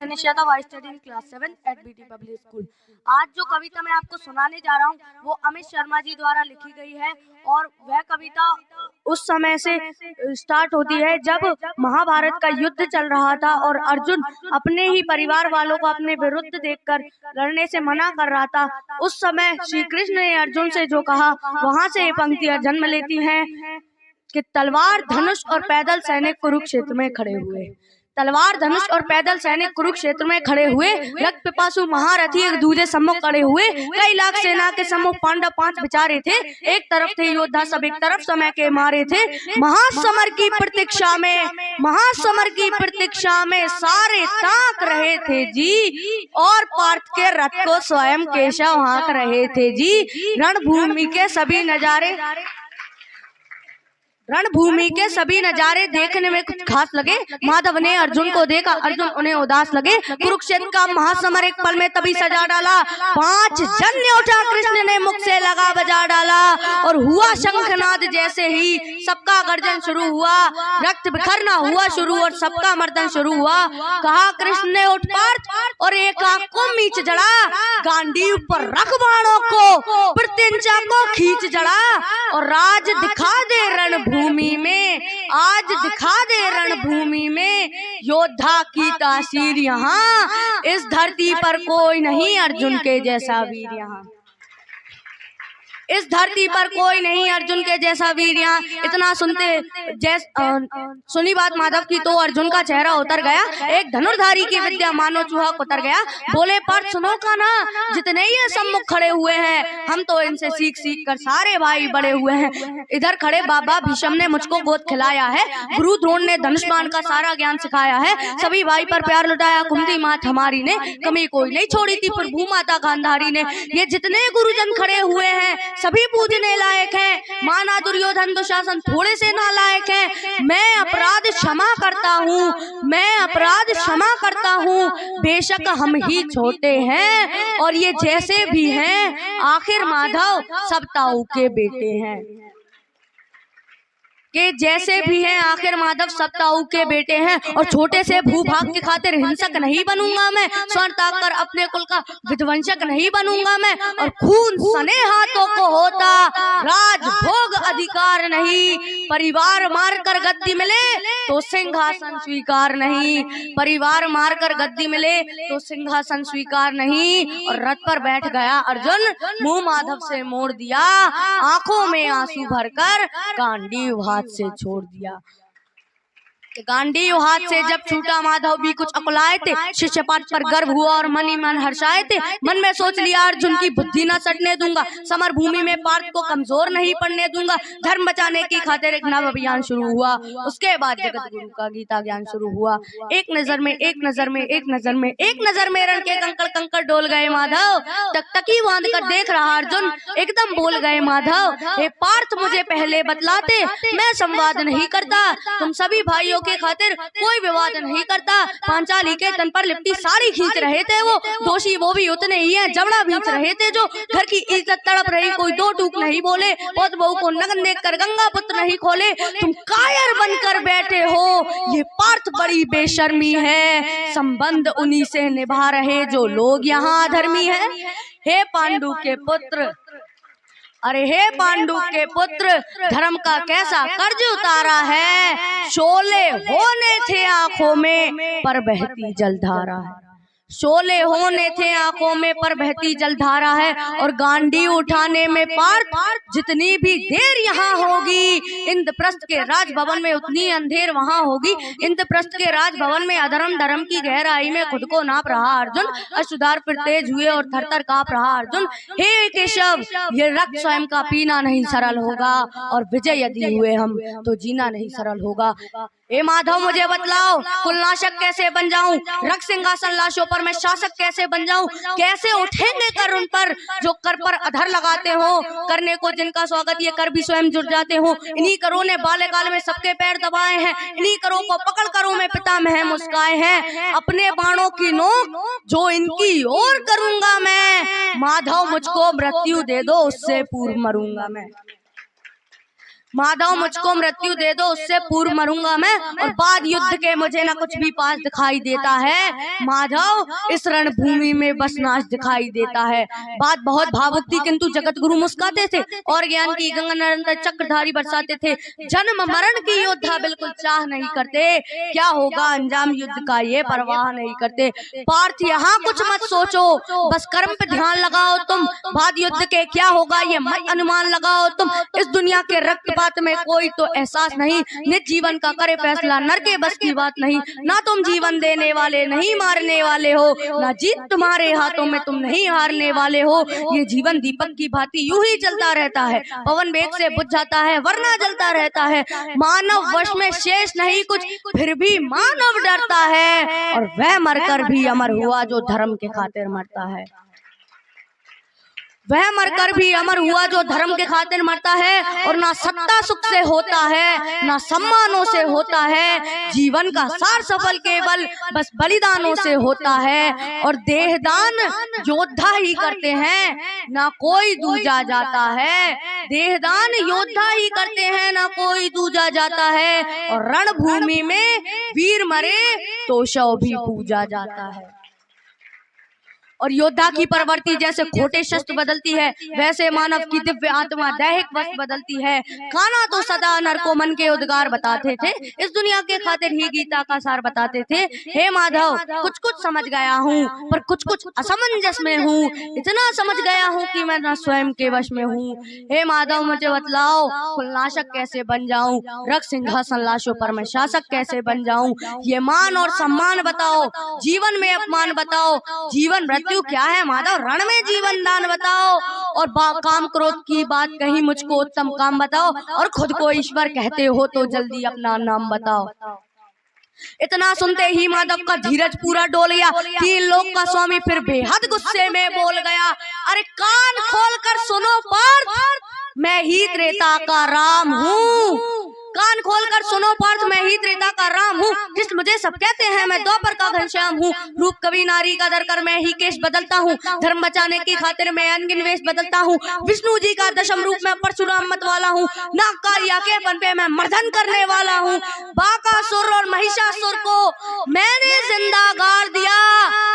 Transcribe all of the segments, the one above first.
निशिता वाइस study class 7 at B T public school. आज जो कविता मैं आपको सुनाने जा रहा हूँ वो अमित शर्मा जी द्वारा लिखी गई है और वह कविता उस समय से स्टार्ट होती है जब महाभारत का युद्ध चल रहा था और अर्जुन अपने ही परिवार वालों को अपने विरुद्ध देखकर लड़ने से मना कर रहा था। उस समय श्री कृष्ण ने अर्जुन से जो कहा वहां से ये पंक्तियां जन्म लेती हैं कि तलवार धनुष और पैदल सैनिक कुरुक्षेत्र में खड़े हुए। तलवार धनुष और पैदल सैनिक कुरुक्षेत्र में खड़े हुए, रक्त पिपासु महारथी एक दूजे सम्मुख खड़े हुए। कई लाख सेना के सम्मुख पांडव 5 बिचारे थे। एक तरफ थे योद्धा सब एक तरफ समय के मारे थे। महासमर की प्रतीक्षा में सारे ताक रहे थे जी, और पार्थ के रथ को स्वयं केशव हाँक रहे थे जी। रणभूमि के सभी नजारे देखने में कुछ खास लगे। माधव ने अर्जुन को देखा, अर्जुन उन्हें उदास लगे। कुरुक्षेत्र का महासमर एक पल में तभी सजा डाला। 5 जन्य उठा कृष्ण ने मुख से लगा बजा डाला, और हुआ शंखनाद जैसे ही सबका गर्जन शुरू हुआ। रक्त बिखरना हुआ शुरू और सबका मर्दन शुरू हुआ। कहा कृष्ण ने उठ पार्थ और एक आंख को मीच जड़ा, गांडीव पर रख बाणों को, प्रत्यंचा को खींच जड़ा, और राज दिखा दे रणभूमि में, आज दिखा दे रणभूमि में योद्धा की तासीर यहाँ। इस धरती पर कोई नहीं अर्जुन के जैसा वीर यहाँ। इस धरती पर कोई नहीं अर्जुन के जैसा वीर यहाँ। इतना सुनते सुनी बात माधव की तो अर्जुन का चेहरा उतर गया। एक धनुर्धारी की विद्या मानो चूहा उतर गया। बोले पर सुनो का ना, जितने ये सम्मुख खड़े हुए हैं हम तो इनसे सीख कर सारे भाई बड़े हुए हैं। इधर खड़े बाबा भीष्म ने मुझको गोद खिलाया है, गुरु द्रोण ने धनुष्मान का सारा ज्ञान सिखाया है, सभी भाई पर प्यार लुटाया कुंती मात हमारी ने, कमी कोई नहीं छोड़ी थी पर भूमाता गांधारी ने। ये जितने गुरुजन खड़े हुए हैं सभी पूजने लायक हैं, माना दुर्योधन दुशासन थोड़े से नालायक हैं। मैं अपराध क्षमा करता हूँ, बेशक हम ही छोटे हैं और ये जैसे भी हैं आखिर माधव सब ताऊ के बेटे हैं। के जैसे भी हैं आखिर माधव सब ताऊ के बेटे हैं, और छोटे से भूभाग की खातिर हिंसक नहीं बनूंगा मैं, स्वर्ण ताक कर अपने कुल का विध्वंसक नहीं बनूंगा मैं, और खून सने हाथों को होता राज भोग अधिकार नहीं, परिवार मारकर गद्दी मिले तो सिंहासन स्वीकार नहीं, परिवार मारकर गद्दी मिले तो सिंहासन स्वीकार नहीं। और रथ पर बैठ गया अर्जुन, मुंह माधव से मोड़ दिया, आंखों में आंसू भरकर गांडीव हाथ से छोड़ दिया। गांडीव हाथ से जब छूटा माधव भी कुछ अकुलाए थे, शिष्य पाठ पर गर्व हुआ और मन ही मन हर्षाए थे। मन में सोच लिया अर्जुन की बुद्धि न सटने दूंगा, समर भूमि में पार्थ को कमजोर नहीं पड़ने दूंगा। धर्म बचाने की खातिर एक नव अभियान शुरू हुआ। उसके बाद जगत गुरु का गीता ज्ञान शुरू हुआ। एक नजर में रण के कंकड़ डोल गए माधव, टकटकी बांध कर देख रहा अर्जुन, एकदम बोल गए माधव, हे पार्थ मुझे पहले बतलाते, मैं संवाद नहीं करता, तुम सभी भाइयों के खातिर कोई विवाद नहीं करता। पांचाली के तन पर लिपटी साड़ी खींच रहे थे वो, दोषी वो भी उतने ही हैं, जबड़ा खींच रहे थे जो, घर की इज्जत तड़प रही कोई दो टूक नहीं बोले, पौध बहू को नग्न देखकर गंगा पुत्र नहीं खोले, तुम कायर बनकर बैठे हो, ये पार्थ बड़ी बेशर्मी है, संबंध उन्हीं से निभा रहे जो लोग यहाँ अधर्मी है। हे पांडु के पुत्र, अरे हे पांडु के पुत्र, धर्म का कैसा कर्ज उतारा है, शोले होने थे आंखों में पर बहती जलधारा है, शोले होने थे आंखों में पर बहती जलधारा है। और गांडी उठाने में पार्थ जितनी भी देर यहाँ होगी, इंद्रप्रस्थ के राजभवन में उतनी अंधेर वहाँ होगी। इंद्रप्रस्थ के राजभवन में अधर्म धर्म की गहराई में खुद को नाप रहा अर्जुन, अश्रुधार फिर तेज हुए और थरथर कांप रहा अर्जुन। हे केशव, ये रक्त स्वयं का पीना नहीं सरल होगा, और विजय यदि हुए हम तो जीना नहीं सरल होगा। हे माधव मुझे बतलाओ, कुलनाशक कैसे बन जाऊं, रक्त सिंहासन लाशों पर मैं शासक कैसे बन जाऊं, कैसे उठेंगे कर उन पर जो कर पर अधर लगाते हो, करने को जिनका स्वागत ये कर भी स्वयं जुट जाते हो। इन्हीं करों ने बाल्यकाल में सबके पैर दबाए हैं, इन्हीं करों को पकड़ करों में पितामह मुस्काए हैं, अपने बाणों की नोक जो इनकी ओर करूंगा मैं, माधव मुझको मृत्यु दे दो उससे पूर्व मरूंगा मैं। माधव मुझको मृत्यु दे दो, उससे पूर्व मरूंगा मैं, और बाद युद्ध के मुझे ना कुछ भी पास दिखाई देता है। माधव इस रणभूमि में बस नाश दिखाई देता है। बात बहुत भावुक थी, किंतु जगत गुरु मुस्काते थे और ज्ञान की गंगा निरंतर चक्रधारी बरसाते थे। जन्म मरण की योद्धा बिल्कुल चाह नहीं करते, क्या होगा अंजाम युद्ध का ये परवाह नहीं करते। पार्थ यहाँ कुछ मत सोचो, बस कर्म पे ध्यान लगाओ तुम, बाद युद्ध के क्या होगा ये मत अनुमान लगाओ तुम। इस दुनिया के रक्तपात में कोई तो एहसास नहीं, निज जीवन का करे फैसला नर के बस की बात नहीं। ना तुम जीवन देने वाले नहीं मारने वाले हो, ना जीत तुम्हारे हाथों में तुम नहीं हारने वाले हो। ये जीवन दीपक की भांति यूं ही चलता रहता है, पवन वेग से बुझ जाता है वरना जलता रहता है। मानव वश में शेष नहीं कुछ, फिर भी मानव डरता है, और वह मरकर भी अमर हुआ जो धर्म के खातिर मरता है। वह मरकर भी अमर हुआ जो धर्म के खातिर मरता है। और ना सत्ता सुख से होता है, ना सम्मानों से होता है, जीवन का सार सफल केवल बस बलिदानों से होता है। और देहदान योद्धा ही करते हैं, ना कोई दूजा जाता है। देहदान योद्धा ही करते हैं, ना कोई दूजा जाता है। और रणभूमि में वीर मरे तो शव भी पूजा जाता है। और योद्धा की प्रवृत्ति जैसे खोटे शस्त्र बदलती है, वैसे मानव की दिव्य आत्मा दैहिक वस्त्र बदलती है। कान्हा तो सदा नर को मन के उद्गार बताते थे, इस दुनिया के खातिर ही गीता का सार बताते थे। हे माधव, कुछ कुछ समझ गया हूँ पर कुछ कुछ असमंजस में हूँ, इतना समझ गया हूँ कि मैं न स्वयं के वश में हूँ। हे माधव, मुझे बतलाओ कुलनाशक कैसे बन जाऊं, रक्त सिंहासन लाशों पर मैं शासक कैसे बन जाऊं। ये मान और सम्मान बताओ, जीवन में अपमान बताओ, जीवन मृत्यु क्या है माधव, रण में जीवन दान बताओ। और काम क्रोध की बात कही मुझको उत्तम काम बताओ, और खुद को ईश्वर कहते हो तो जल्दी अपना नाम बताओ। इतना सुनते ही माधव का धीरज पूरा डोल गया, तीन लोक का स्वामी फिर बेहद गुस्से में बोल गया। अरे कान खोल कर सुनो पार्थ, मैं ही त्रेता का राम हूँ। कान खोलकर सुनो पार्थ, मैं ही त्रेता का राम हूँ। जिस मुझे सब कहते हैं मैं द्वापर का घनश्याम हूँ। रूप कवि नारी का दर कर मैं ही केश बदलता हूँ, धर्म बचाने की खातिर मैं अनगिन वेश बदलता हूँ। विष्णु जी का दशम रूप में परशुराम मत वाला हूँ, नागकालिया के बन पे मैं मर्दन करने वाला हूँ। बाकासुर और महिषासुर को मैंने जिंदा गाड़ दिया,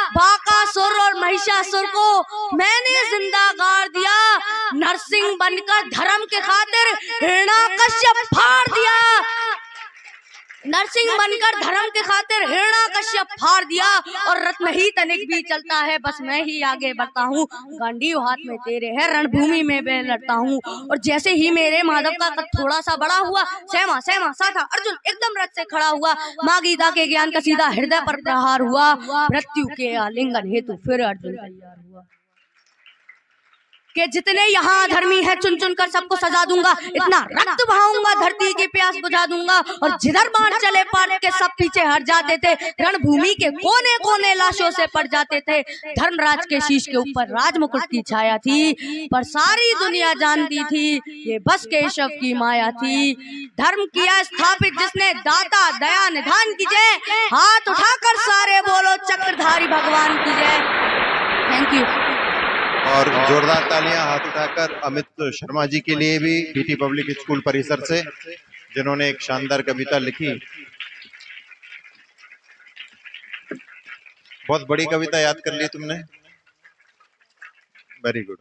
बाकासुर और महिषासुर को मैंने जिंदा गाड़ दिया। नरसिंह बनकर धर्म के खातिर हिरण्याकश्यप फाड़ दिया, नरसिंह बनकर धर्म के खातिर हिरण्याकश्यप फाड़ दिया। और रत्न ही तनिक भी चलता है, बस मैं ही आगे बढ़ता हूँ। गांडीव हाथ में तेरे है, रणभूमि में मैं लड़ता हूँ। और जैसे ही मेरे माधव का कद थोड़ा सा बड़ा हुआ, सहमा सहमा सा था अर्जुन एकदम रथ से खड़ा हुआ। माँ गीता के ज्ञान का सीधा हृदय पर प्रहार हुआ, मृत्यु के आलिंगन हेतु फिर अर्जुन तैयार हुआ कि जितने यहाँ धर्मी है चुन चुन कर सबको सजा दूंगा, इतना रक्त बहाऊंगा धरती की प्यास बुझा दूंगा। और जिधर बाढ़ चले पार्थ के सब पीछे हट जाते थे, रणभूमि के कोने कोने लाशों से पड़ जाते थे। धर्मराज के शीश के ऊपर राजमुकुट की छाया थी, पर सारी दुनिया जानती थी ये बस केशव की माया थी। धर्म किया स्थापित जिसने दाता दया निधान की जय, हाथ उठाकर सारे बोलो चक्रधारी भगवान की जय। Thank you. और जोरदार तालियां हाथ उठाकर अमित शर्मा जी के लिए भी, डीटी पब्लिक स्कूल परिसर से, जिन्होंने एक शानदार कविता लिखी। बहुत बड़ी कविता याद कर ली तुमने, वेरी गुड।